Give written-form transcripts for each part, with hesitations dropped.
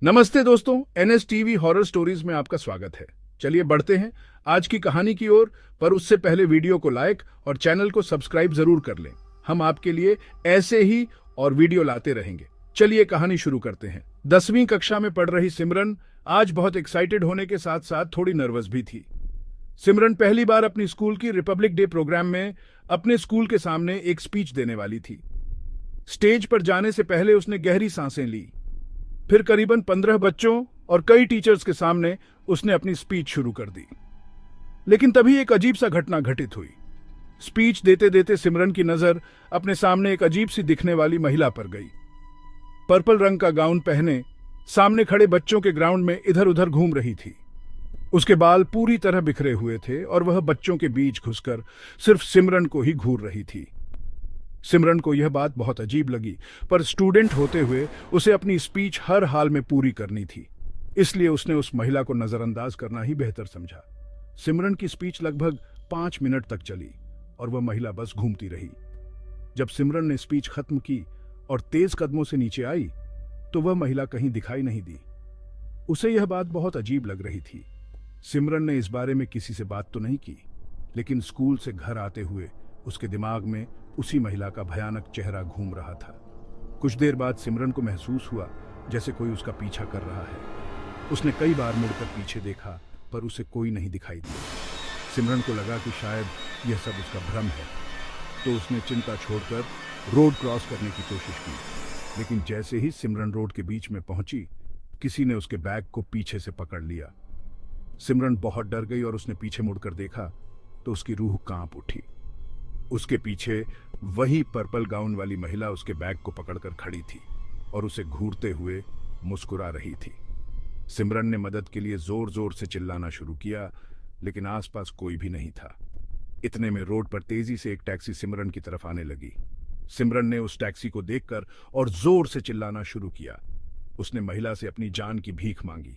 नमस्ते दोस्तों, NS TV horror stories में आपका स्वागत है। चलिए बढ़ते हैं आज की कहानी की ओर, पर उससे पहले वीडियो को लाइक और चैनल को सब्सक्राइब जरूर कर लें। हम आपके लिए ऐसे ही और वीडियो लाते रहेंगे। चलिए कहानी शुरू करते हैं। 10वीं कक्षा में पढ़ रही सिमरन आज बहुत एक्साइटेड होने के साथ साथ थोड़ी नर्वस भी थी। सिमरन पहली बार अपनी स्कूल की रिपब्लिक डे प्रोग्राम में अपने स्कूल के सामने एक स्पीच देने वाली थी। स्टेज पर जाने से पहले उसने गहरी सांसें ली। फिर करीबन 15 बच्चों और कई टीचर्स के सामने उसने अपनी स्पीच शुरू कर दी। लेकिन तभी एक अजीब सा घटना घटित हुई। स्पीच देते देते सिमरन की नजर अपने सामने एक अजीब सी दिखने वाली महिला पर गई। पर्पल रंग का गाउन पहने सामने खड़े बच्चों के ग्राउंड में इधर उधर घूम रही थी। उसके बाल पूरी तरह बिखरे हुए थे और वह बच्चों के बीच घुसकर सिर्फ सिमरन को ही घूर रही थी। सिमरन को यह बात बहुत अजीब लगी, पर स्टूडेंट होते हुए उसे अपनी स्पीच हर हाल में पूरी करनी थी, इसलिए उसने उस महिला को नजरअंदाज करना ही बेहतर समझा। सिमरन की स्पीच लगभग 5 मिनट तक चली और वह महिला बस घूमती रही। जब सिमरन ने स्पीच खत्म की और तेज कदमों से नीचे आई तो वह महिला कहीं दिखाई नहीं दी। उसे यह बात बहुत अजीब लग रही थी। सिमरन ने इस बारे में किसी से बात तो नहीं की, लेकिन स्कूल से घर आते हुए उसके दिमाग में उसी महिला का भयानक चेहरा घूम रहा था। कुछ देर बाद सिमरन को महसूस हुआ जैसे कोई उसका पीछा कर रहा है। उसने कई बार मुड़कर पीछे देखा, पर उसे कोई नहीं दिखाई दिया। सिमरन को लगा कि शायद यह सब उसका भ्रम है, तो उसने चिंता छोड़कर रोड क्रॉस करने की कोशिश की। लेकिन जैसे ही सिमरन रोड के बीच में पहुंची, किसी ने उसके बैग को पीछे से पकड़ लिया। सिमरन बहुत डर गई और उसने पीछे मुड़कर देखा तो उसकी रूह कांप उठी। उसके पीछे वही पर्पल गाउन वाली महिला उसके बैग को पकड़कर खड़ी थी और उसे घूरते हुए मुस्कुरा रही थी। सिमरन ने मदद के लिए जोर जोर से चिल्लाना शुरू किया, लेकिन आसपास कोई भी नहीं था। इतने में रोड पर तेजी से एक टैक्सी सिमरन की तरफ आने लगी। सिमरन ने उस टैक्सी को देखकर और जोर से चिल्लाना शुरू किया। उसने महिला से अपनी जान की भीख मांगी।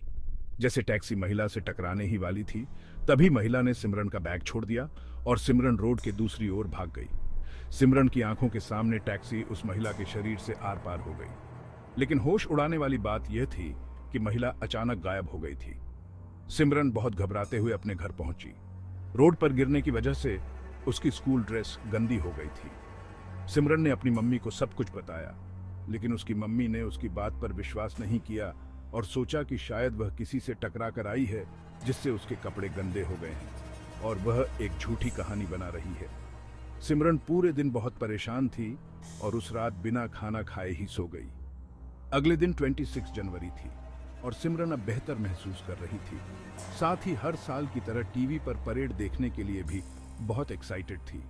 जैसे टैक्सी महिला से टकराने ही वाली थी, तभी महिला ने सिमरन का बैग छोड़ दिया और सिमरन रोड के दूसरी ओर भाग गई। सिमरन की आंखों के सामने टैक्सी उस महिला के शरीर से आर पार हो गई। लेकिन होश उड़ाने वाली बात यह थी कि महिला अचानक गायब हो गई थी। सिमरन बहुत घबराते हुए अपने घर पहुंची। रोड पर गिरने की वजह से उसकी स्कूल ड्रेस गंदी हो गई थी। सिमरन ने अपनी मम्मी को सब कुछ बताया, लेकिन उसकी मम्मी ने उसकी बात पर विश्वास नहीं किया और सोचा कि शायद वह किसी से टकरा कर आई है, जिससे उसके कपड़े गंदे हो गए हैं और वह एक झूठी कहानी बना रही है। सिमरन पूरे दिन बहुत परेशान थी और उस रात बिना खाना खाए ही सो गई। अगले दिन 26 जनवरी थी और सिमरन अब बेहतर महसूस कर रही थी। साथ ही हर साल की तरह टीवी पर परेड देखने के लिए भी बहुत एक्साइटेड थी।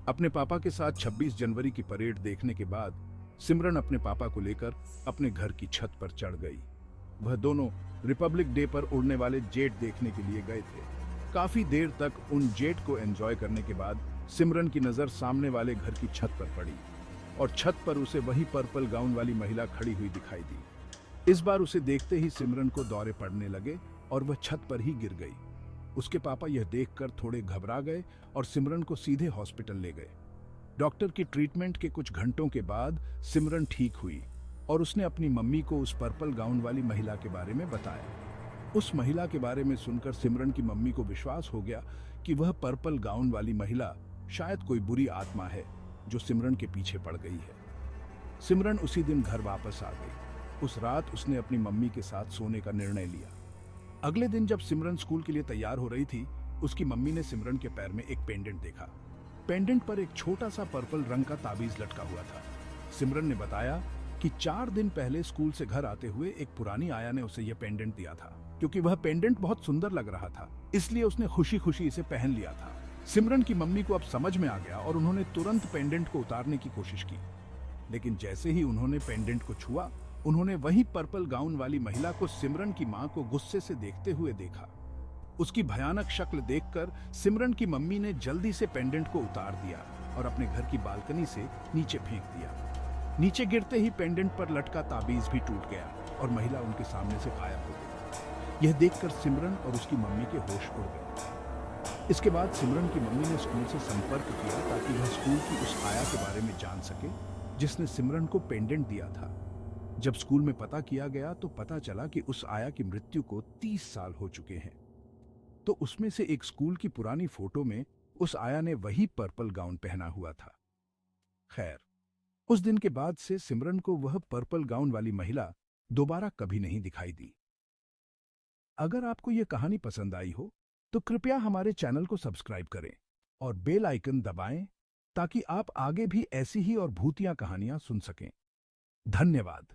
अपने पापा के साथ 26 जनवरी की परेड देखने के बाद सिमरन अपने पापा को लेकर अपने घर की छत पर चढ़ गई। वह दोनों रिपब्लिक डे पर उड़ने वाले जेट देखने के लिए गए थे। काफी देर तक उन जेट को एंजॉय करने के बाद सिमरन की नजर सामने वाले घर की छत पर पड़ी और छत पर उसे वही पर्पल गाउन वाली महिला खड़ी हुई दिखाई दी। इस बार उसे देखते ही सिमरन को दौरे पड़ने लगे और वह छत पर ही गिर गई। उसके पापा यह देखकर थोड़े घबरा गए और सिमरन को सीधे हॉस्पिटल ले गए। डॉक्टर की ट्रीटमेंट के कुछ घंटों के बाद सिमरन ठीक हुई और उसने अपनी मम्मी को उस पर्पल गाउन वाली महिला के बारे में बताया। उस महिला के बारे में सुनकर सिमरन की मम्मी को विश्वास हो गया कि वह पर्पल गाउन वाली महिला शायद कोई बुरी आत्मा है जो सिमरन के पीछे पड़ गई है। सिमरन उसी दिन घर वापस आ गई। उस रात उसने अपनी मम्मी के साथ सोने का निर्णय लिया। अगले दिन जब सिमरन स्कूल के लिए तैयार हो रही थी, उसकी मम्मी ने सिमरन के पैर में एक पेंडेंट देखा। पेंडेंट पर एक छोटा सा पर्पल रंग का ताबीज लटका हुआ था। सिमरन ने बताया कि 4 दिन पहले स्कूल से घर आते हुए एक पुरानी आया ने उसे यह पेंडेंट दिया था। क्योंकि वह पेंडेंट बहुत सुंदर लग रहा था, इसलिए उसने खुशी खुशी इसे पहन लिया था। सिमरन की मम्मी को अब समझ में आ गया और उन्होंने तुरंत पेंडेंट को उतारने की कोशिश की। लेकिन जैसे ही उन्होंने पेंडेंट को छुआ, उन्होंने वही पर्पल गाउन वाली महिला को सिमरन की मां को गुस्से से देखते हुए देखा। उसकी भयानक शक्ल देखकर सिमरन की मम्मी ने जल्दी से पेंडेंट को उतार दिया और अपने घर की बालकनी से नीचे फेंक दिया। नीचे गिरते ही पेंडेंट पर लटका ताबीज भी टूट गया और महिला उनके सामने से गायब हो गई। यह देखकर सिमरन और उसकी मम्मी के होश उड़ गए। इसके बाद सिमरन की मम्मी ने स्कूल से संपर्क किया ताकि वह स्कूल की उस आया के बारे में जान सके जिसने सिमरन को पेंडेंट दिया था। जब स्कूल में पता किया गया तो पता चला कि उस आया की मृत्यु को 30 साल हो चुके हैं। तो उसमें से एक स्कूल की पुरानी फोटो में उस आया ने वही पर्पल गाउन पहना हुआ था। खैर, उस दिन के बाद से सिमरन को वह पर्पल गाउन वाली महिला दोबारा कभी नहीं दिखाई दी। अगर आपको यह कहानी पसंद आई हो तो कृपया हमारे चैनल को सब्सक्राइब करें और बेल आइकन दबाएं ताकि आप आगे भी ऐसी ही और भूतिया कहानियां सुन सकें। धन्यवाद।